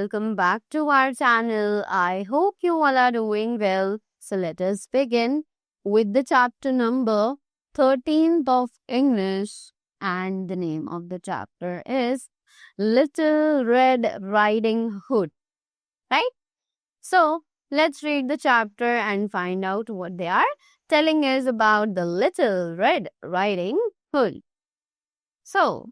welcome back to our channel. I hope you all are doing well. So let us begin with the chapter number 13th of English, and the name of the chapter is Little Red Riding Hood. Right? So let's read the chapter and find out what they are telling us about the Little Red Riding Hood. So,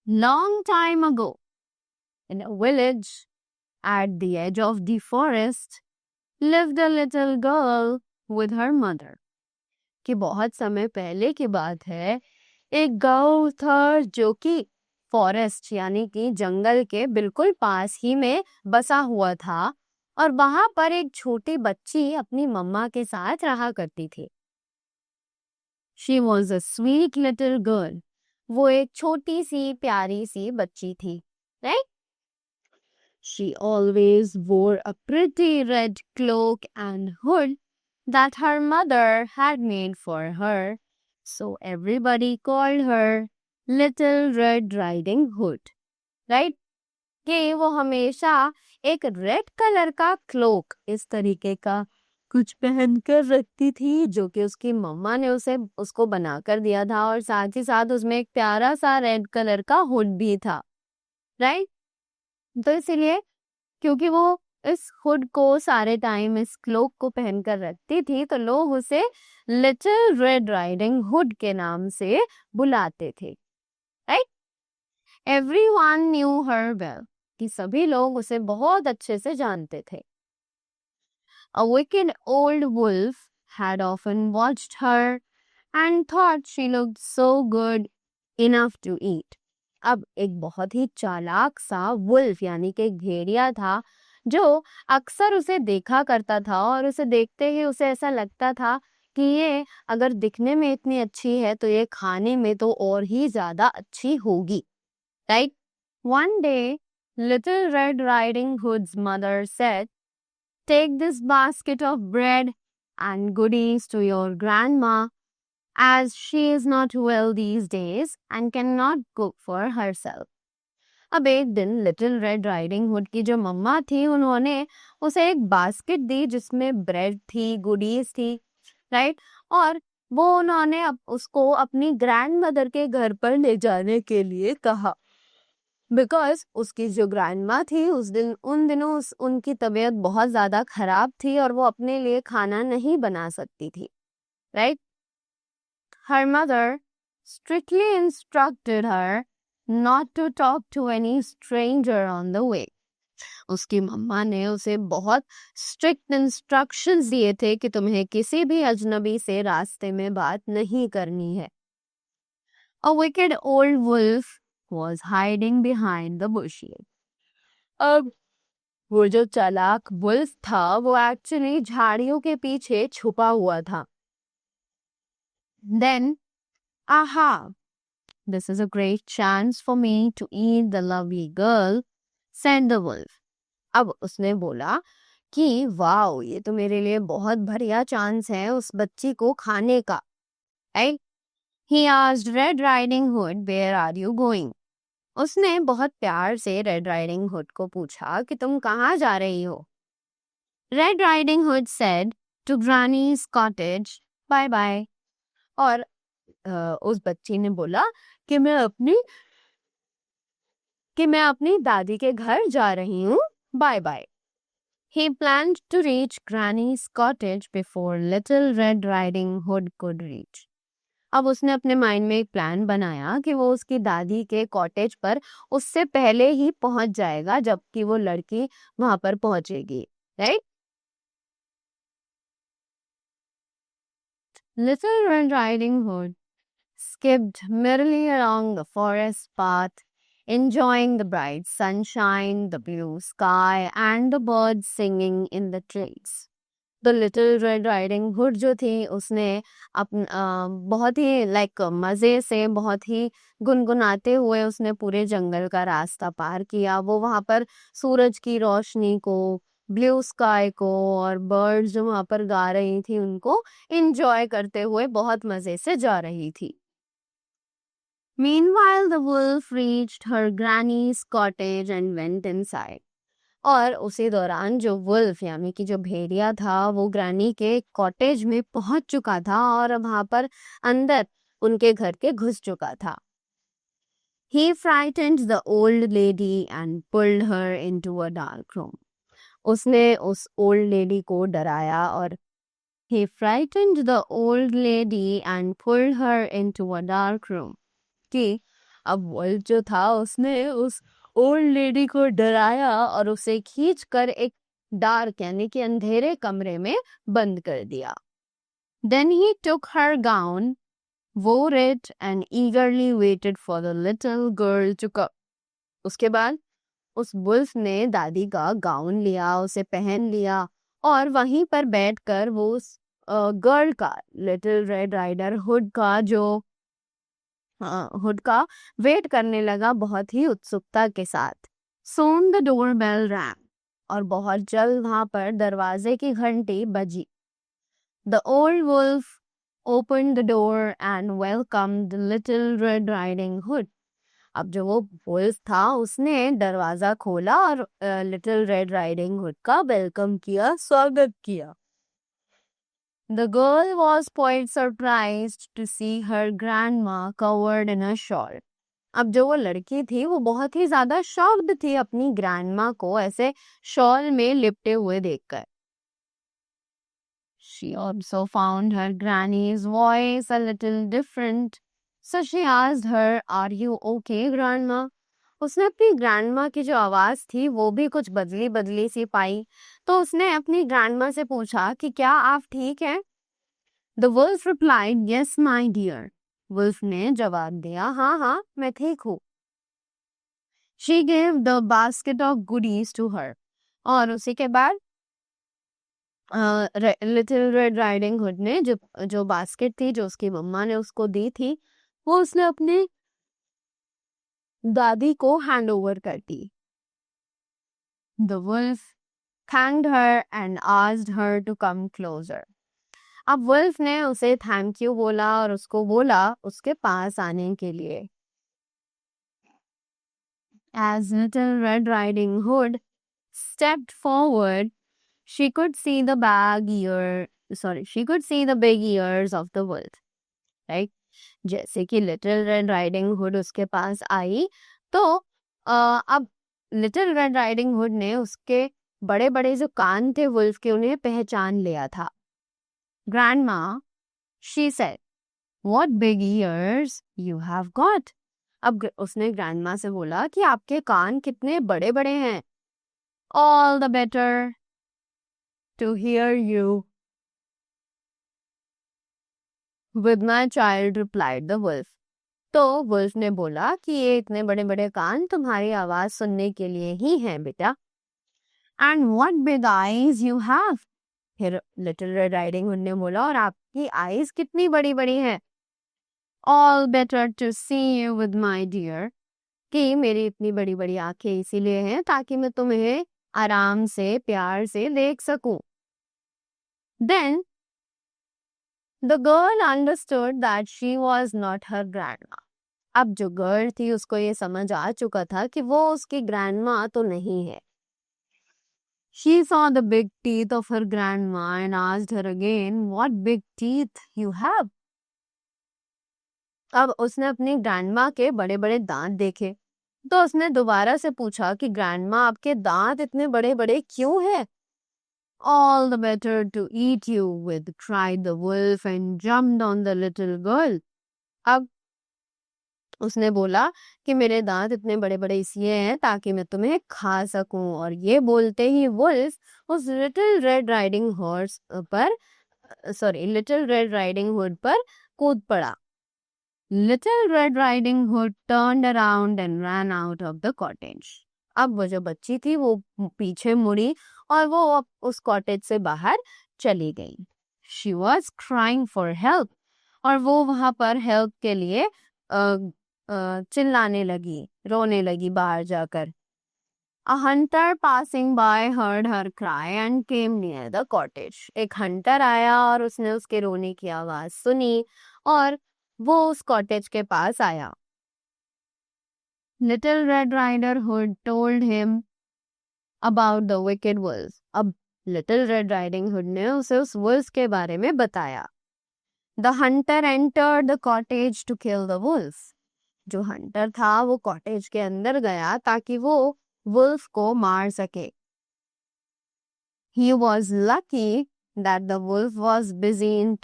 long time ago, in a village at the edge of the forest, lived a little girl with her mother. कि बहुत समय पहले की बात है, एक गांव था जो कि फॉरेस्ट यानी कि जंगल के बिल्कुल पास ही में बसा हुआ था और वहां पर एक छोटी बच्ची अपनी मम्मा के साथ रहा करती थी. She was a sweet little girl. वो एक छोटी सी प्यारी सी बच्ची थी, right? She always wore a pretty red cloak and hood that her mother had made for her, so everybody called her Little Red Riding Hood, right? कि वो हमेशा एक रेड कलर का क्लोक इस तरीके का कुछ पहन कर रखती थी जो कि उसकी मम्मा ने उसको बना कर दिया था और साथ ही साथ उसमें एक प्यारा सा रेड कलर का हुड भी था, राइट? तो इसीलिए क्योंकि वो इस हुड को सारे टाइम इस क्लोक को पहनकर रखती थी तो लोग उसे लिटिल रेड राइडिंग हुड के नाम से बुलाते थे, राइट? एवरीवन न्यू हर वेल, कि सभी लोग उसे बहुत अच्छे से जानते थे. A wicked old wolf had often watched her and thought she looked so good enough to eat. अब एक बहुत ही चालाक सा वुल्फ यानी कि भेड़िया था जो अक्सर उसे देखा करता था और उसे देखते ही उसे ऐसा लगता था कि ये अगर दिखने में इतनी अच्छी है तो ये खाने में तो और ही ज्यादा अच्छी होगी, right? One day, Little Red Riding Hood's mother said, "Take this basket of bread and goodies to your grandma, as she is not well these days and cannot cook for herself." अब एक दिन little red riding hood की जो मम्मा थी उन्होंने उसे एक basket दी जिसमें ब्रेड थी, गुडीज थी, राइट? और वो उन्होंने उसको अपनी ग्रैंड मदर के घर पर ले जाने के लिए कहा, बिकॉज उसकी जो ग्रैंड माँ थी उन दिनों उनकी तबीयत बहुत ज्यादा खराब थी और वो अपने लिए खाना नहीं बना सकती थी, right? Her mother strictly instructed her not to talk to any stranger on the way. उसकी मम्मा ने उसे बहुत स्ट्रिक्ट इंस्ट्रक्शंस दिए थे कि तुम्हें किसी भी अजनबी से रास्ते में बात नहीं करनी है. A wicked old wolf was hiding behind the bushes. अब वो जो चालाक वुल्फ था वो एक्चुअली झाड़ियों के पीछे छुपा हुआ था. Then, aha, this is a great chance for me to eat the lovely girl, said the wolf. अब उसने बोला कि वाओ, ये तो मेरे लिए बहुत बढ़िया चांस है उस बच्ची को खाने का, right? He asked Red Riding Hood, where are you going? उसने बहुत प्यार से रेड राइडिंग हुड को पूछा कि तुम कहाँ जा रही हो? Red riding hood said, to Granny's cottage, bye bye. और उस बच्ची ने बोला कि मैं अपनी दादी के घर जा रही हूँ, bye bye. He planned to reach Granny's cottage before Little Red Riding Hood could reach. अब उसने अपने माइंड में एक प्लान बनाया कि वो उसकी दादी के कॉटेज पर उससे पहले ही पहुंच जाएगा जबकि वो लड़की वहां पर पहुंचेगी, right? Little Red Riding Hood skipped merrily along the forest path, enjoying the bright sunshine, the blue sky, and the birds singing in the trees. The Little Red Riding Hood जो थी उसने बहुत ही मजे से बहुत ही गुनगुनाते हुए उसने पूरे जंगल का रास्ता पार किया. वो वहां पर सूरज की रोशनी को, ब्लू स्काई को और बर्ड्स जो वहां पर गा रही थी उनको एंजॉय करते हुए बहुत मजे से जा रही थी. Meanwhile, the wolf reached her granny's cottage and went inside. और उसी दौरान जो वुल्फ यानी कि जो भेड़िया था वो ग्रानी के कॉटेज में पहुंच चुका था और वहां पर अंदर उनके घर के घुस चुका था. He frightened the old lady and pulled her into a dark room. उसने उस ओल्ड लेडी को डराया और he frightened the old lady and pulled her into a dark room. कि अब वुल्फ जो था उसने उस ओल्ड लेडी को डराया और उसे खींचकर एक डार्क यानी कि अंधेरे कमरे में बंद कर दिया. Then he took her gown, wore it and eagerly waited for the little girl to come. उसके बाद उस वुल्फ ने दादी का गाउन लिया, उसे पहन लिया और वहीं पर बैठकर वो उस गर्ल का, लिटिल रेड राइडर हुड का हुड का वेट करने लगा बहुत ही उत्सुकता के साथ. Soon the doorbell rang और बहुत जल्द वहां पर दरवाजे की घंटी बजी. The old wolf opened the door and welcomed the little Red Riding Hood. अब जो वो वुल्फ था उसने दरवाजा खोला और लिटिल रेड राइडिंग हुड का वेलकम किया, स्वागत किया. The girl was quite surprised to see her grandma covered in a shawl. अब जो वो लड़की थी वो बहुत ही ज्यादा शॉक्ड थी अपनी ग्रैंडमा को ऐसे शॉल में लिपटे हुए देखकर. She also found her granny's voice a little different. So she asked her, "Are you okay, grandma?" उसने अपनी ग्रैंडमा की जो आवाज थी वो भी कुछ बदली बदली सी पाई, तो उसने अपनी ग्रैंडमा से पूछा कि क्या आप ठीक हैं? The wolf replied, "Yes, my dear." Wolf ने जवाब दिया, हाँ हाँ मैं ठीक हूँ. She gave the basket of goodies to her. और उसी के बाद लिटिल रेड राइडिंग हुड ने जो बास्केट थी जो उसकी मम्मा ने उसको दी थी वो उसने अपनी दादी को हैंड ओवर कर दी. The wolf thanked her and asked her to come closer. अब वुल्फ ने उसे थैंक यू बोला और उसको बोला उसके पास आने के लिए. As Little Red Riding Hood stepped forward, she could see the big ears of the wolf. Right? जैसे कि लिटिल रेड राइडिंग हुड उसके पास आई तो अब लिटिल रेड राइडिंग हुड ने उसके बड़े बड़े जो कान थे वुल्फ के उन्हें पहचान लिया था. Grandma, she said, "What big ears you have got." अब उसने ग्रैंडमा से बोला कि आपके कान कितने बड़े बड़े हैं. All the better to hear you with my child, replied the wolf. तो वुल्फ ने बोला कि ये इतने बड़े बड़े कान तुम्हारी आवाज सुनने के लिए ही हैं बेटा. And what big eyes you have. फिर लिटिल रेड राइडिंग हुड ने बोला और आपकी आईज कितनी बड़ी बड़ी हैं. All better to see you with my dear. कि मेरी इतनी बड़ी बड़ी आंखें इसीलिए हैं ताकि मैं तुम्हें आराम से प्यार से देख सकूं. Then the girl understood that she was not her grandma. अब जो गर्ल थी उसको ये समझ आ चुका था कि वो उसकी ग्रैंडमा तो नहीं है. She saw the big teeth of her grandma and asked her again, "What big teeth you have?" अब उसने अपनी ग्रैंडमा के बड़े बड़े दांत देखे तो उसने दोबारा से पूछा कि ग्रैंडमा आपके दांत इतने बड़े बड़े क्यों हैं? All the better to eat you with, cried the wolf and jumped on the little girl. अब उसने बोला कि मेरे दांत इतने बड़े बड़े इसलिए हैं ताकि मैं तुम्हें खा सकूं. और ये बोलते ही वुल्फ उस लिटिल रेड राइडिंग हुड पर कूद पड़ा. Little Red Riding Hood turned around and ran out of the cottage. अब वो जो बच्ची थी वो पीछे मुड़ी और वो उस कॉटेज से बाहर चली गई. She was crying for help. और वो वहां पर हेल्प के लिए चिल्लाने लगी, रोने लगी बाहर जाकर. A hunter passing by heard her cry and came near the cottage. एक हंटर आया और उसने उसके रोने की आवाज सुनी और वो उस कॉटेज के पास आया. Little Red Riding Hood told him about the wicked wolf. अब Little Red Riding Hood ने उसे उस wolf के बारे में बताया. The hunter entered the cottage to kill the wolf. जो hunter था वो cottage के अंदर गया ताकि वो wolf को मार सके. He was lucky that the wolf was busy in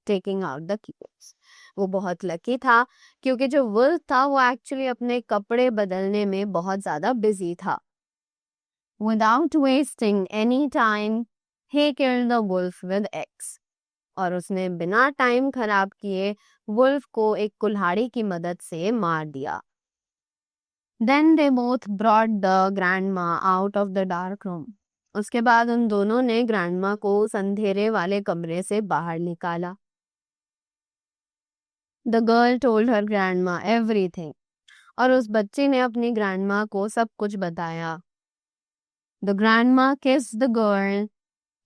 taking out the clothes. वो बहुत लकी था क्योंकि जो wolf था वो actually अपने कपड़े बदलने में बहुत ज़्यादा busy था. Without wasting any time, he killed the wolf with axe. और उसने बिना टाइम खराब किए wolf को एक कुल्हाड़ी की मदद से मार दिया. Then they both brought the grandma out of the dark room. उसके बाद उन दोनों ने ग्रैंडमा को उस अंधेरे वाले कमरे से बाहर निकाला. The girl told her grandma everything. और उस बच्ची ने अपनी ग्रैंडमा को सब कुछ बताया. The grandma kissed the girl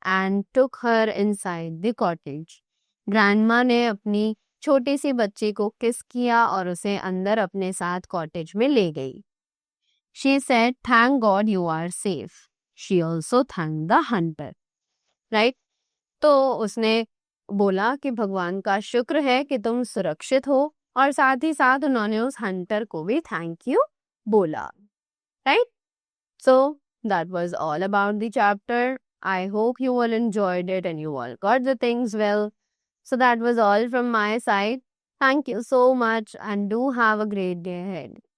and took her inside the cottage. Grandma ने अपनी छोटी सी बच्ची को किस किया और उसे अंदर अपने साथ कॉटेज में ले गई. She said, "Thank God you are safe." She also thanked the hunter. Right? तो उसने बोला कि भगवान का शुक्र है कि तुम सुरक्षित हो और साथ ही साथ उन्होंने उस हंटर को भी थैंक यू बोला. Right? So that was all about the chapter. I hope you all enjoyed it and you all got the things well. So that was all from my side. Thank you so much and do have a great day ahead.